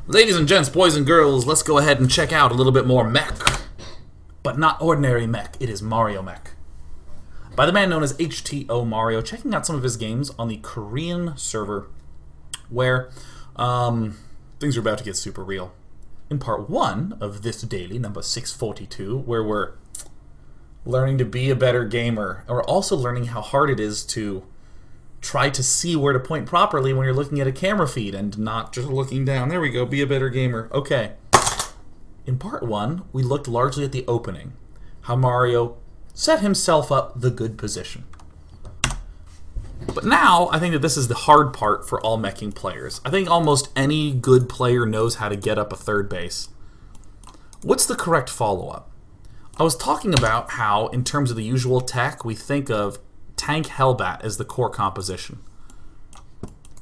Ladies and gents, boys and girls, let's go ahead and check out a little bit more Mech. But not ordinary Mech, it is Mario Mech. By the man known as HTOMario, checking out some of his games on the Korean server, where things are about to get super real. In part 1 of this daily, number 642, where we're learning to be a better gamer, and we're also learning how hard it is to try to see where to point properly when you're looking at a camera feed and not just looking down. There we go, be a better gamer. Okay. In part 1, we looked largely at the opening, how Mario set himself up the good position. But now, I think that this is the hard part for all meching players. I think almost any good player knows how to get up a third base. What's the correct follow-up? I was talking about how, in terms of the usual tech, we think of tank Hellbat as the core composition.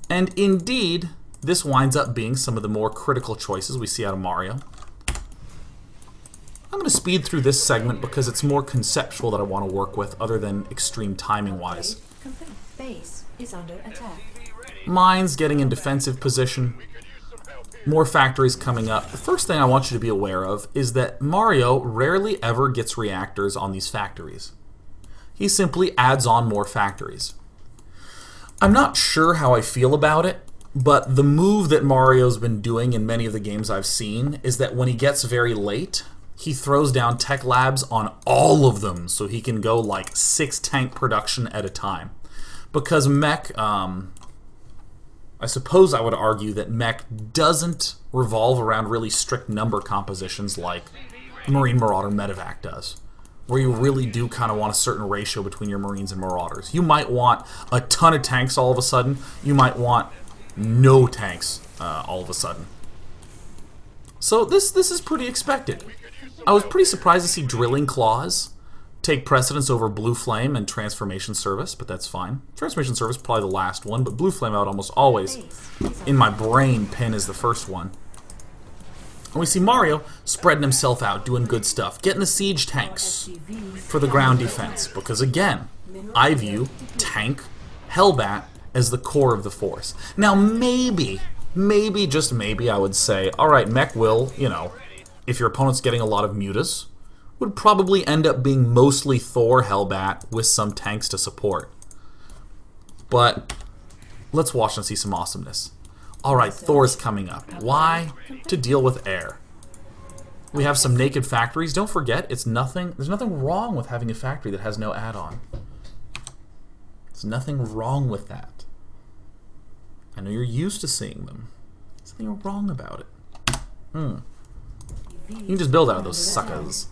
And indeed, this winds up being some of the more critical choices we see out of Mario. I'm going to speed through this segment because it's more conceptual that I want to work with, other than extreme timing-wise. Base is under attack. Mines getting in defensive position. More factories coming up. The first thing I want you to be aware of is that Mario rarely ever gets reactors on these factories. He simply adds on more factories. I'm not sure how I feel about it, but the move that Mario's been doing in many of the games I've seen is that when he gets very late, he throws down tech labs on all of them so he can go like 6 tank production at a time. Because Mech, I suppose I would argue that Mech doesn't revolve around really strict number compositions like Marine Marauder Medevac does, where you really do kind of want a certain ratio between your Marines and Marauders. You might want a ton of tanks all of a sudden. You might want no tanks all of a sudden. So this is pretty expected. I was pretty surprised to see Drilling Claws take precedence over Blue Flame and Transformation Service, but that's fine. Transformation Service probably the last one, but Blue Flame I would almost always, in my brain, pin as the first one. And we see Mario spreading himself out, doing good stuff, getting the siege tanks for the ground defense, because again, I view tank Hellbat as the core of the force. Now maybe, just maybe, I would say, alright, Mech will, you know, if your opponent's getting a lot of mutas, would probably end up being mostly Thor Hellbat with some tanks to support. But let's watch and see some awesomeness. Alright, Thor's coming up. Why? To deal with air. We have some naked factories. Don't forget, there's nothing wrong with having a factory that has no add-on. There's nothing wrong with that. I know you're used to seeing them. There's nothing wrong about it. You can just build out of those suckers.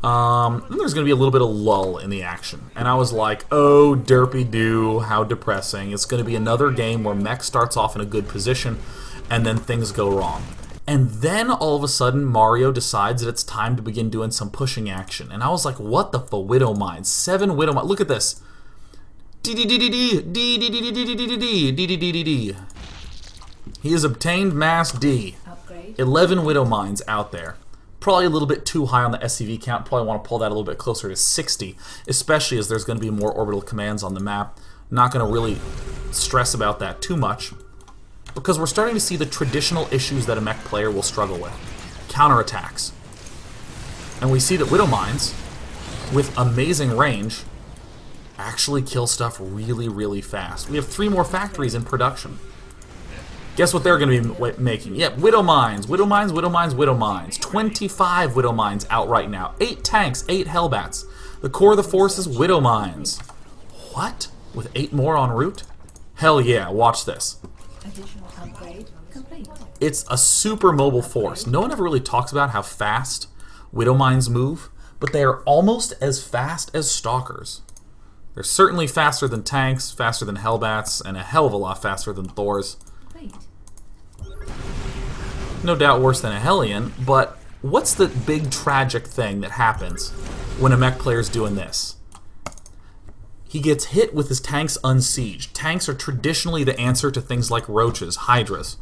Then there's going to be a little bit of lull in the action. And I was like, oh, derpy-doo, how depressing. It's going to be another game where Mech starts off in a good position, and then things go wrong. And then, all of a sudden, Mario decides that it's time to begin doing some pushing action. And I was like, what the Widow Mines? 7 Widow Mines. Look at this. D-D-D-D-D-D-D-D-D-D-D-D-D-D-D-D. He has obtained Mass D. 11 Widow Mines out there. Probably a little bit too high on the SCV count. Probably want to pull that a little bit closer to 60, especially as there's going to be more orbital commands on the map. Not going to really stress about that too much, because we're starting to see the traditional issues that a mech player will struggle with. Counterattacks. And we see that Widow Mines, with amazing range, actually kill stuff really, really fast. We have 3 more factories in production. Guess what they're going to be making? Yep, Widow Mines, Widow Mines, Widow Mines, Widow Mines. 25 Widow Mines out right now. 8 tanks, 8 Hellbats. The core of the force is Widow Mines. What? With 8 more en route? Hell yeah, watch this. Additional upgrade complete. It's a super mobile force. No one ever really talks about how fast Widow Mines move, but they are almost as fast as Stalkers. They're certainly faster than tanks, faster than Hellbats, and a hell of a lot faster than Thors. No doubt worse than a Hellion, but what's the big tragic thing that happens when a mech player's doing this? He gets hit with his tanks unsieged. Tanks are traditionally the answer to things like roaches, hydras.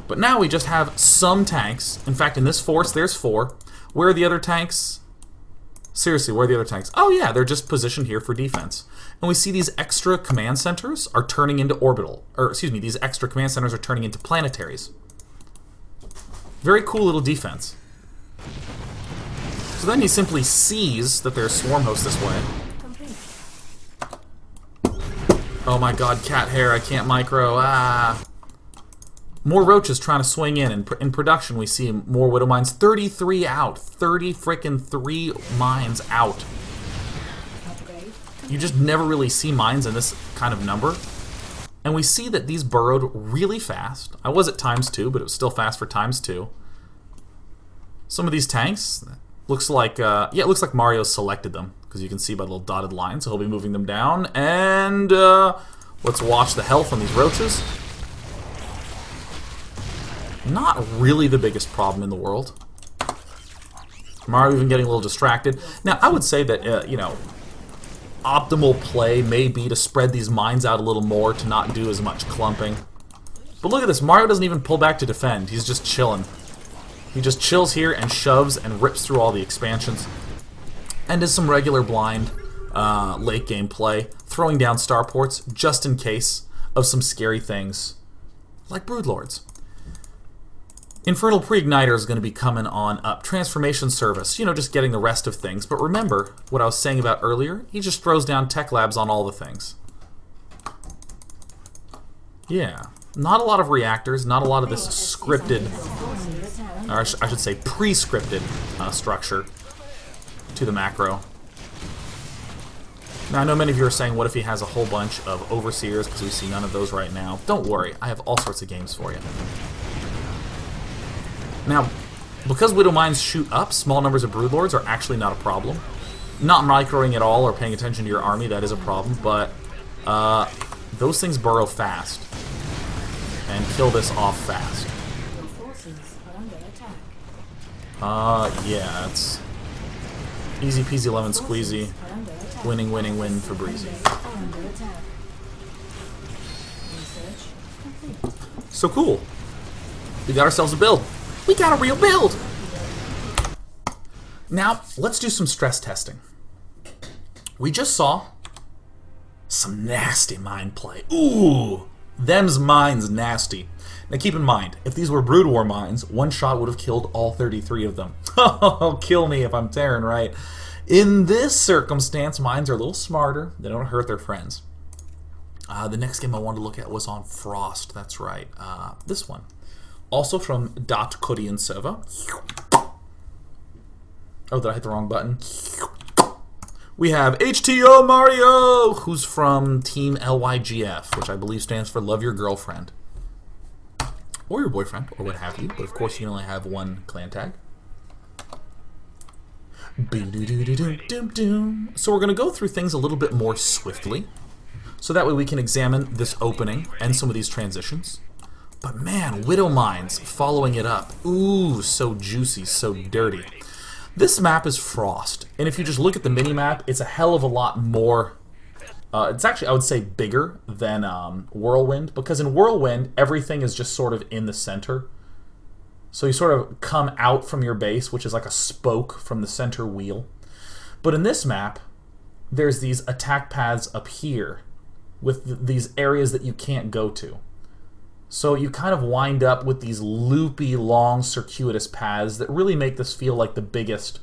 But now we just have some tanks. In fact, in this force, there's 4. Where are the other tanks? Seriously, where are the other tanks? Oh yeah, they're just positioned here for defense. And we see these extra command centers are turning into orbital, or excuse me, these extra command centers are turning into planetaries. Very cool little defense. So then he simply sees that there's swarm hosts this way. Complete. Oh my god, cat hair, I can't micro. Ah. More roaches trying to swing in. In production, we see more widow mines. 33 out. 30 frickin' 3 mines out. Upgrade. You just never really see mines in this kind of number. And we see that these burrowed really fast. I was at ×2, but it was still fast for ×2. Some of these tanks, looks like, yeah, it looks like Mario selected them, because you can see by the little dotted line, so he'll be moving them down. And let's watch the health on these roaches. Not really the biggest problem in the world. Mario even getting a little distracted. Now, I would say that, you know, optimal play may be to spread these mines out a little more to not do as much clumping. But look at this, Mario doesn't even pull back to defend. He's just chilling. He just chills here and shoves and rips through all the expansions. And does some regular blind late game play, throwing down starports just in case of some scary things like Broodlords. Infernal Pre-Igniter is going to be coming on up. Transformation Service, you know, just getting the rest of things. But remember what I was saying about earlier? He just throws down tech labs on all the things. Yeah. Not a lot of reactors, not a lot of this scripted, or I should say pre-scripted structure to the macro. Now, I know many of you are saying, what if he has a whole bunch of Overseers, because we see none of those right now. Don't worry, I have all sorts of games for you. Now, because Widow Mines shoot up, small numbers of Broodlords are actually not a problem. Not microing at all or paying attention to your army, that is a problem, but those things burrow fast and kill this off fast. Your forces are under attack. Yeah, it's easy peasy lemon squeezy. Are under attack. Winning, winning, win for Breezy. Are under attack. Research complete. So cool. We got ourselves a build. We got a real build! Now, let's do some stress testing. We just saw some nasty mine play. Ooh! Them's mines nasty. Now keep in mind, if these were Brood War mines, one shot would have killed all 33 of them. Oh, kill me if I'm tearing right. In this circumstance, mines are a little smarter. They don't hurt their friends. The next game I wanted to look at was on Frost. That's right. This one. Also from .Korean server. Oh, did I hit the wrong button? We have HTOMario, who's from Team LYGF, which I believe stands for Love Your Girlfriend. Or your boyfriend, or what have you. But of course you can only have one clan tag. So we're going to go through things a little bit more swiftly. So that way we can examine this opening and some of these transitions. But man, Widow Mines following it up. Ooh, so juicy, so dirty. This map is Frost, and if you just look at the mini-map, it's a hell of a lot more... it's actually, I would say, bigger than Whirlwind, because in Whirlwind, everything is just sort of in the center. So you sort of come out from your base, which is like a spoke from the center wheel. But in this map, there's these attack paths up here, with these areas that you can't go to. So you kind of wind up with these loopy, long, circuitous paths that really make this feel like the biggest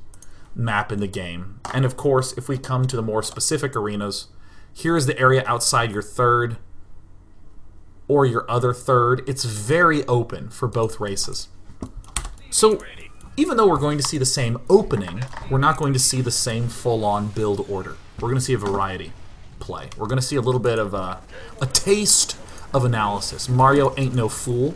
map in the game. And of course, if we come to the more specific arenas, here's the area outside your third or your other third. It's very open for both races. So even though we're going to see the same opening, we're not going to see the same full-on build order. We're going to see a variety play. We're going to see a little bit of a taste of analysis. Mario ain't no fool.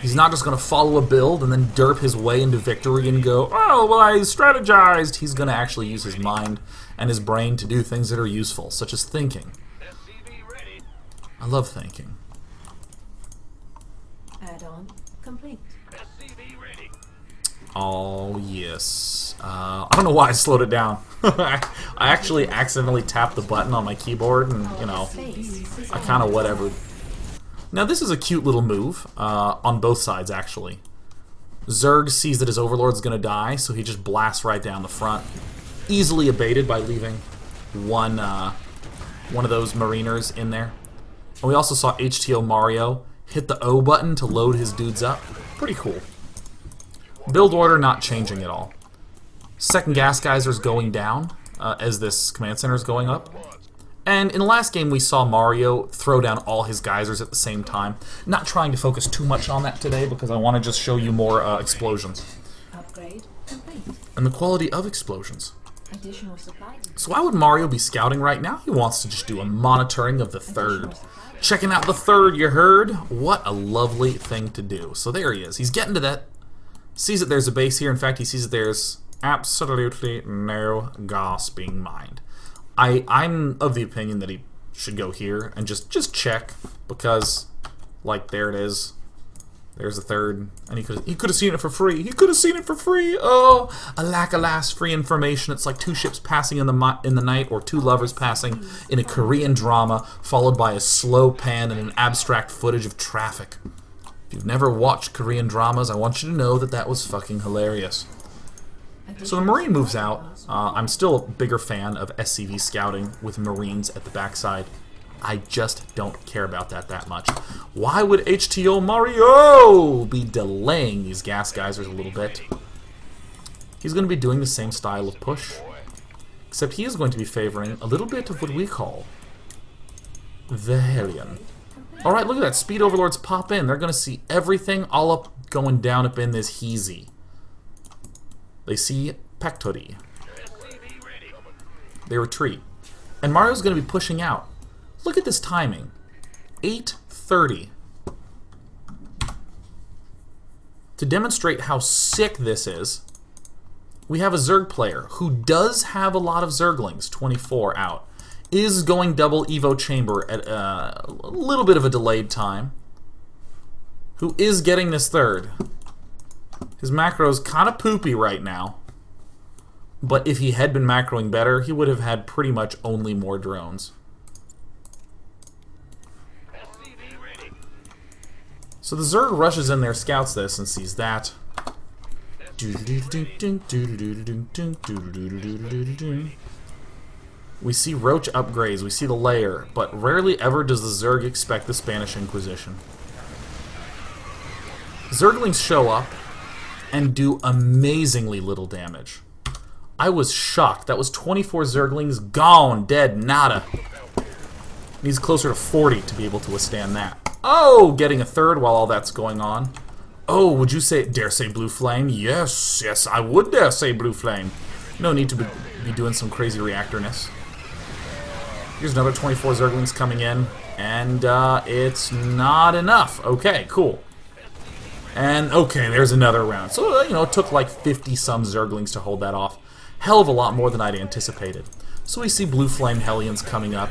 He's not just going to follow a build and then derp his way into victory and go, oh, well, I strategized. He's going to actually use his mind and his brain to do things that are useful, such as thinking. I love thinking. Add-on complete. Oh, yes. I don't know why I slowed it down. I actually accidentally tapped the button on my keyboard and, you know, I kind of whatever. Now, this is a cute little move on both sides, actually. Zerg sees that his Overlord's going to die, so he just blasts right down the front. Easily abated by leaving one of those Mariners in there. And we also saw HTOMario hit the O button to load his dudes up. Pretty cool. Build order not changing at all. Second gas geyser's going down as this command center is going up. And in the last game we saw Mario throw down all his geysers at the same time. Not trying to focus too much on that today because I want to just show you more explosions. Upgrade complete. And the quality of explosions. Additional supply. So why would Mario be scouting right now? He wants to just do a monitoring of the third. Checking out the third, you heard? What a lovely thing to do. So there he is. He's getting to that. Sees that there's a base here. In fact, he sees that there's absolutely no gas being mined. I'm of the opinion that he should go here and just check, because, like, there it is. There's the third, and he could have seen it for free. He could have seen it for free. Oh, alas, free information. It's like two ships passing in the night, or two lovers passing in a Korean drama, followed by a slow pan and an abstract footage of traffic. If you've never watched Korean dramas, I want you to know that that was fucking hilarious. So the Marine moves out. I'm still a bigger fan of SCV scouting with Marines at the backside. I just don't care about that much. Why would HTOMario be delaying these gas geysers a little bit? He's going to be doing the same style of push, except he is going to be favoring a little bit of what we call the Hellion. Alright, look at that. Speed overlords pop in. They're going to see everything all up, going down up in this heezy. They see Pectori. They retreat. And Mario's going to be pushing out. Look at this timing. 8:30. To demonstrate how sick this is, we have a Zerg player who does have a lot of Zerglings, 24 out, is going double Evo Chamber at a little bit of a delayed time, who is getting this third. His macro's kind of poopy right now, but if he had been macroing better, he would have had pretty much only more drones. So the Zerg rushes in there, scouts this, and sees that. We see Roach upgrades, we see the layer, but rarely ever does the Zerg expect the Spanish Inquisition. Zerglings show up and do amazingly little damage. I was shocked. That was 24 Zerglings gone, dead, nada. Needs closer to 40 to be able to withstand that. Oh, getting a third while all that's going on. Oh, would you dare say Blue Flame? Yes, I would dare say Blue Flame. No need to be doing some crazy reactorness. Here's another 24 Zerglings coming in, and it's not enough. Okay, cool. And okay, there's another round. So, you know, it took like 50-some Zerglings to hold that off. Hell of a lot more than I'd anticipated. So we see Blue Flame Hellions coming up,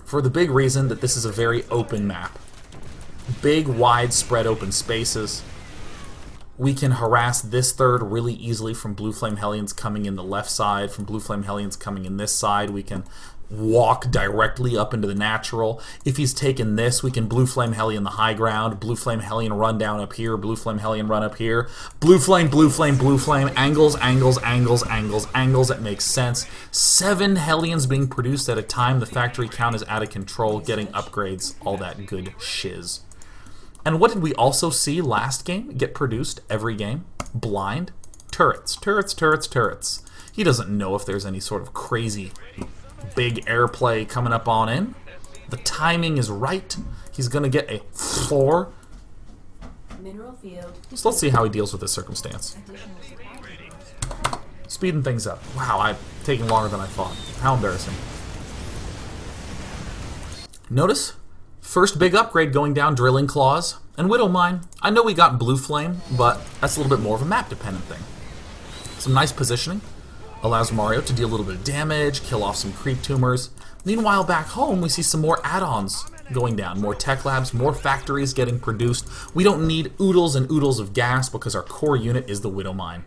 for the big reason that this is a very open map. Big, widespread open spaces. We can harass this third really easily from Blue Flame Hellions coming in the left side, from Blue Flame Hellions coming in this side. We can walk directly up into the natural. If he's taken this, we can Blue Flame Hellion the high ground, Blue Flame Hellion run down up here, Blue Flame Hellion run up here, Blue Flame, Blue Flame, Blue Flame, angles, angles, angles, angles, angles. That makes sense. 7 Hellions being produced at a time. The factory count is out of control, getting upgrades, all that good shiz. And what did we also see last game get produced every game? Blind turrets, turrets, turrets, turrets. He doesn't know if there's any sort of crazy big airplay coming up on in. The timing is right. He's going to get a 4. Mineral field. So let's see how he deals with this circumstance. Speeding things up. Wow, I'm taking longer than I thought. How embarrassing. Notice, first big upgrade going down, Drilling Claws and Widow Mine. I know we got Blue Flame, but that's a little bit more of a map-dependent thing. Some nice positioning. Allows Mario to deal a little bit of damage, kill off some creep tumors. Meanwhile, back home, we see some more add-ons going down. More tech labs, more factories getting produced. We don't need oodles and oodles of gas because our core unit is the Widow Mine.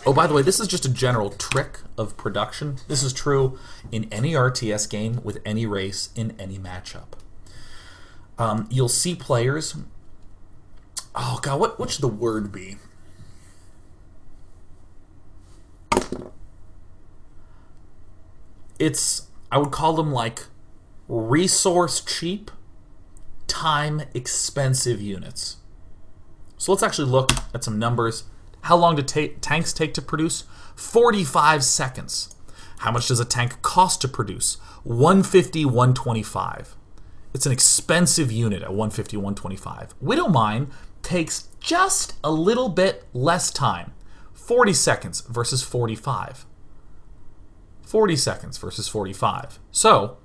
Oh, by the way, this is just a general trick of production. This is true in any RTS game with any race in any matchup. You'll see players... Oh, God, what should the word be? I would call them like resource cheap time expensive units. So let's actually look at some numbers. How long do tanks take to produce? 45 seconds. How much does a tank cost to produce? 150, 125. It's an expensive unit at 150, 125. Widowmine takes just a little bit less time. 40 seconds versus 45. 40 seconds versus 45. So,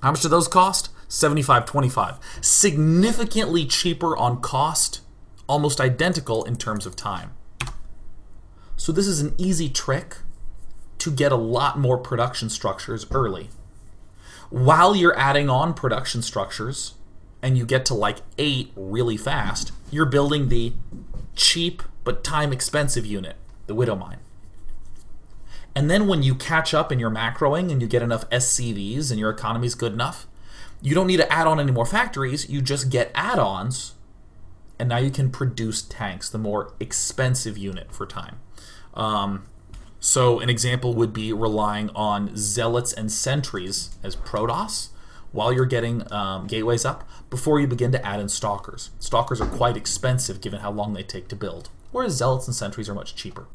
how much do those cost? 75, 25. Significantly cheaper on cost, almost identical in terms of time. So this is an easy trick to get a lot more production structures early. While you're adding on production structures, and you get to like 8 really fast, you're building the cheap but time expensive unit, the Widowmine. And then when you catch up in your macroing and you get enough SCVs and your economy's good enough, you don't need to add on any more factories, you just get add-ons, and now you can produce tanks, the more expensive unit for time. So an example would be relying on zealots and sentries as Protoss while you're getting gateways up before you begin to add in stalkers. Stalkers are quite expensive given how long they take to build, whereas zealots and sentries are much cheaper.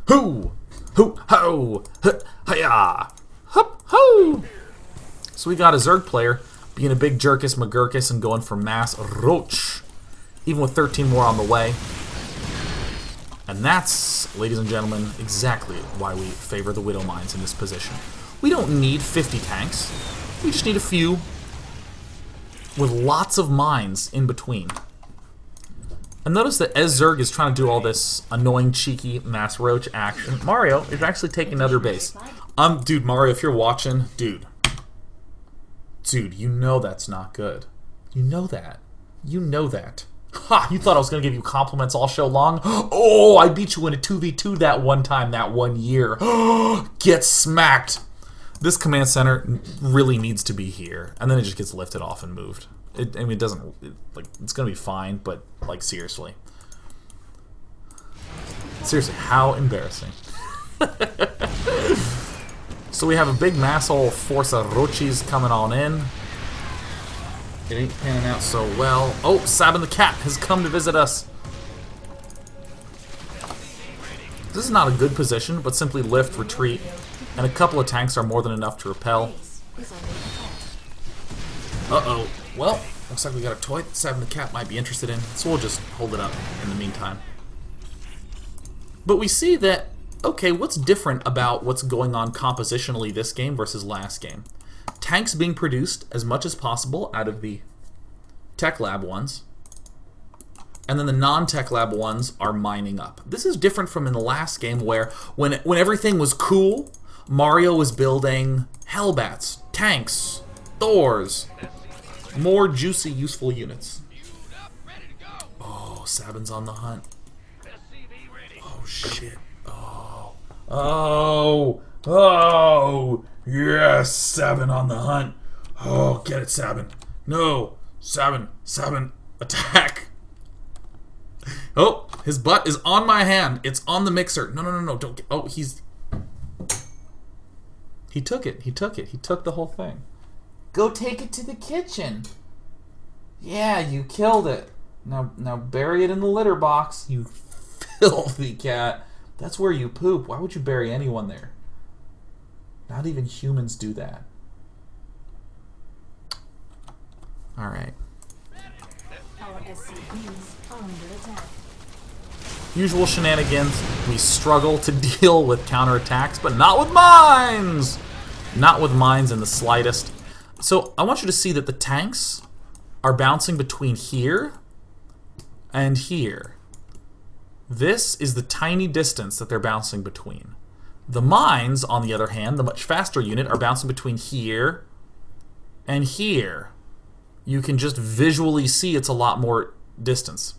Hoo! Hoo! Ho! Hi-ya! Hup! Ho! So we got a Zerg player being a big jerkus McGurkus and going for mass roach, even with 13 more on the way. And that's, ladies and gentlemen, exactly why we favor the Widowmines in this position. We don't need 50 tanks. We just need a few with lots of mines in between. And notice that as Zerg is trying to do all this annoying, cheeky mass roach action, Mario is actually taking another base. Dude, Mario, if you're watching, dude, you know that's not good. You know that. You know that. Ha! You thought I was going to give you compliments all show long? Oh, I beat you in a 2v2 that one time, that one year. Get smacked! This command center really needs to be here. And then it just gets lifted off and moved. I mean, it doesn't... it's going to be fine, but, like, seriously. Seriously, how embarrassing. So we have a big mass old force of Rochis coming on in. It ain't panning out so well. Oh, Sabin the Cat has come to visit us. This is not a good position, but simply lift, retreat, and a couple of tanks are more than enough to repel. Uh-oh. Well, looks like we got a toy that Sabin the Cat might be interested in, so we'll just hold it up in the meantime. But we see that, okay, what's different about what's going on compositionally this game versus last game? Tanks being produced as much as possible out of the Tech Lab ones, and then the non-Tech Lab ones are mining up. This is different from in the last game where when everything was cool, Mario was building Hellbats, tanks, Thors, more juicy, useful units. Oh, Sabin's on the hunt. Oh, shit. Oh. Oh. Oh. Yes, Sabin on the hunt. Oh, get it, Sabin. No. Sabin. Sabin. Attack. Oh, his butt is on my hand. It's on the mixer. No, no, no, no. Don't get... Oh, he's... He took it. He took it. He took the whole thing. Go take it to the kitchen. Yeah, you killed it. Now bury it in the litter box. You filthy cat. That's where you poop. Why would you bury anyone there? Not even humans do that. Alright. Our SCVs are under attack. Usual shenanigans. We struggle to deal with counterattacks, but not with mines! Not with mines in the slightest. So I want you to see that the tanks are bouncing between here and here. This is the tiny distance that they're bouncing between. The mines, on the other hand, the much faster unit, are bouncing between here and here. You can just visually see it's a lot more distance.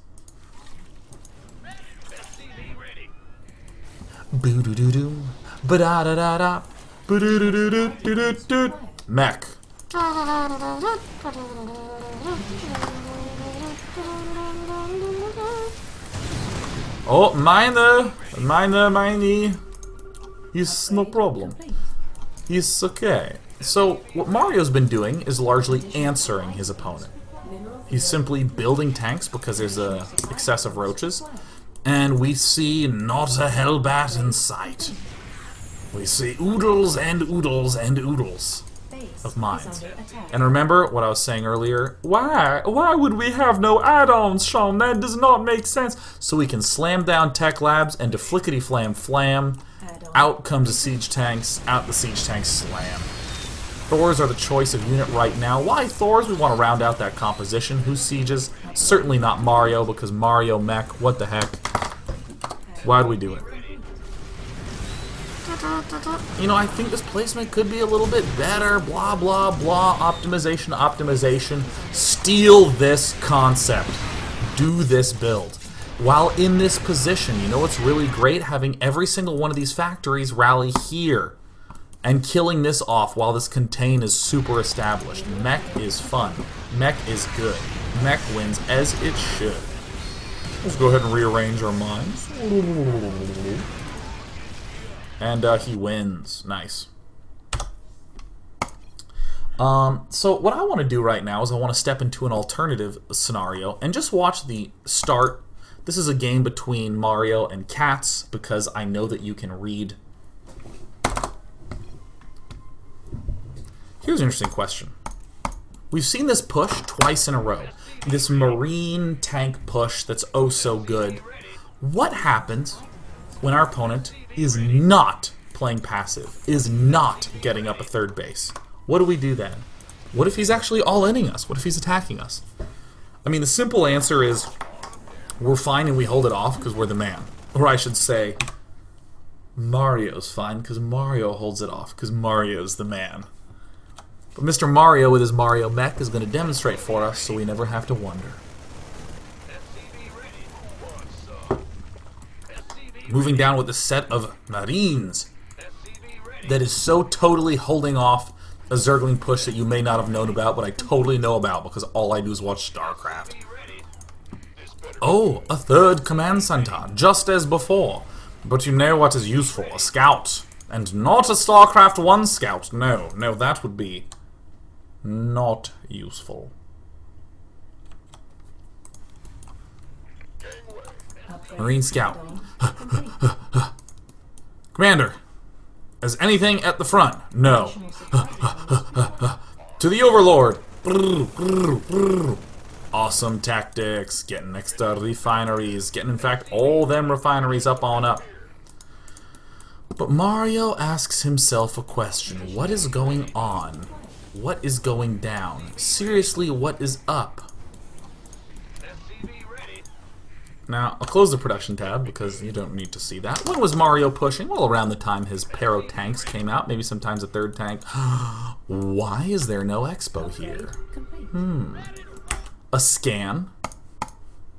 Boo-doo-doo-doo, ba-da-da-da-da, boo-doo-doo-doo-doo-doo-doo. Mech. Oh, meine. He's no problem. He's okay. So, what Mario's been doing is largely answering his opponent. He's simply building tanks because there's excessive roaches. And we see not a hellbat in sight. We see oodles and oodles and oodles of mines. And remember what I was saying earlier? Why would we have no add-ons, Sean? That does not make sense. So we can slam down tech labs and to flickety-flam flam. Out comes the siege tanks, out the siege tanks slam. Thors are the choice of unit right now. Why Thors? We want to round out that composition. Who sieges? Certainly not Mario, because Mario Mech, what the heck? Why'd we do it? You know, I think this placement could be a little bit better. Blah, blah, blah. Optimization, optimization. Steal this concept. Do this build. While in this position, you know what's really great? Having every single one of these factories rally here. And killing this off while this contain is super established. Mech is fun. Mech is good. Mech wins as it should. Let's go ahead and rearrange our minds. And he wins. Nice. So what I want to do right now is I want to step into an alternative scenario and just watch the start. This is a game between Mario and cats because I know that you can read. Here's an interesting question. We've seen this push twice in a row. This marine tank push that's oh so good. What happens when our opponent is not playing passive, is not getting up a third base? What do we do then? What if he's actually all-inning us? What if he's attacking us? I mean, the simple answer is we're fine and we hold it off because we're the man. Or I should say, Mario's fine because Mario holds it off because Mario's the man. But Mr. Mario with his Mario Mech is going to demonstrate for us so we never have to wonder. Moving down with a set of Marines that is so totally holding off a Zergling push that you may not have known about, but I totally know about because all I do is watch StarCraft. Oh, a third command center, just as before. But you know what is useful? A scout. And not a StarCraft 1 scout. No, that would be not useful. Marine scout. Commander, is anything at the front? No. To the Overlord. Awesome tactics. Getting next to refineries. Getting, in fact, all them refineries up on up. But Mario asks himself a question. What is going on? What is going down? Seriously, what is up? Now, I'll close the production tab because you don't need to see that. When was Mario pushing? Well, around the time his Pero tanks came out. Maybe sometimes a third tank. Why is there no expo here? A scan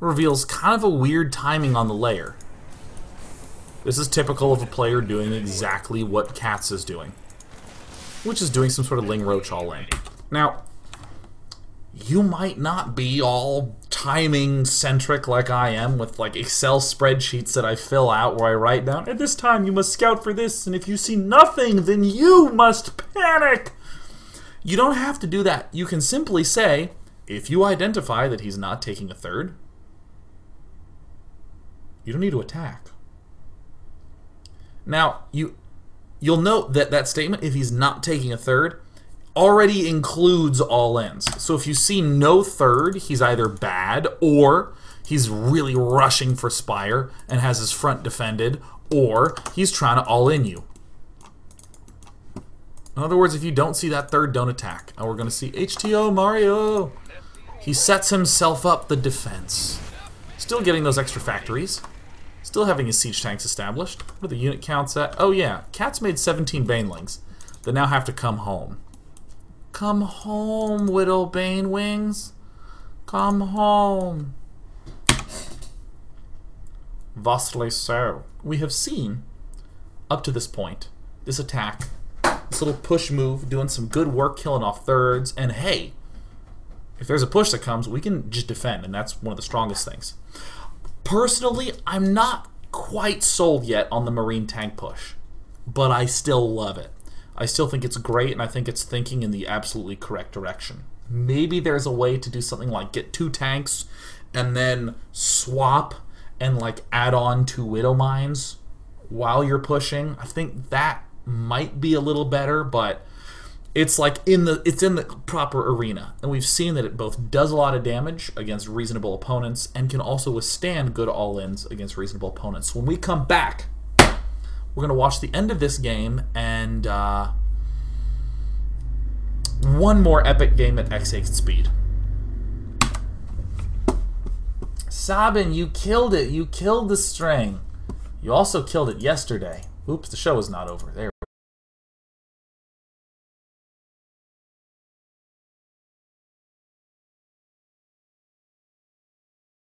reveals kind of a weird timing on the layer. This is typical of a player doing exactly what Katz is doing, which is doing some sort of Ling Roach all-in. Now, you might not be all timing-centric like I am with like Excel spreadsheets that I fill out where I write down, at this time you must scout for this, and if you see nothing, then you must panic! You don't have to do that. You can simply say, if you identify that he's not taking a third, you don't need to attack. Now, you'll note that that statement, if he's not taking a third, already includes all-ins. So if you see no third, he's either bad, or he's really rushing for Spire and has his front defended, or he's trying to all-in you. In other words, if you don't see that third, don't attack. And we're going to see HTOMario. He sets himself up the defense. Still getting those extra factories. Still having his siege tanks established. What are the unit counts at? Oh yeah, Cat's made 17 Banelings that now have to come home. Come home, Widow Banewings. Come home. Vastly so. We have seen, up to this point, this attack, this little push move, doing some good work, killing off thirds, and hey, if there's a push that comes, we can just defend, and that's one of the strongest things. Personally, I'm not quite sold yet on the Marine tank push, but I still love it. I still think it's great, and I think it's thinking in the absolutely correct direction. Maybe there's a way to do something like get 2 tanks and then swap and like add on 2 Widow Mines while you're pushing. I think that might be a little better, but it's like in the proper arena, and we've seen that it both does a lot of damage against reasonable opponents and can also withstand good all-ins against reasonable opponents. When we come back, we're going to watch the end of this game and one more epic game at X8 speed. Sabin, you killed it. You killed the string. You also killed it yesterday. Oops, the show is not over. There we go.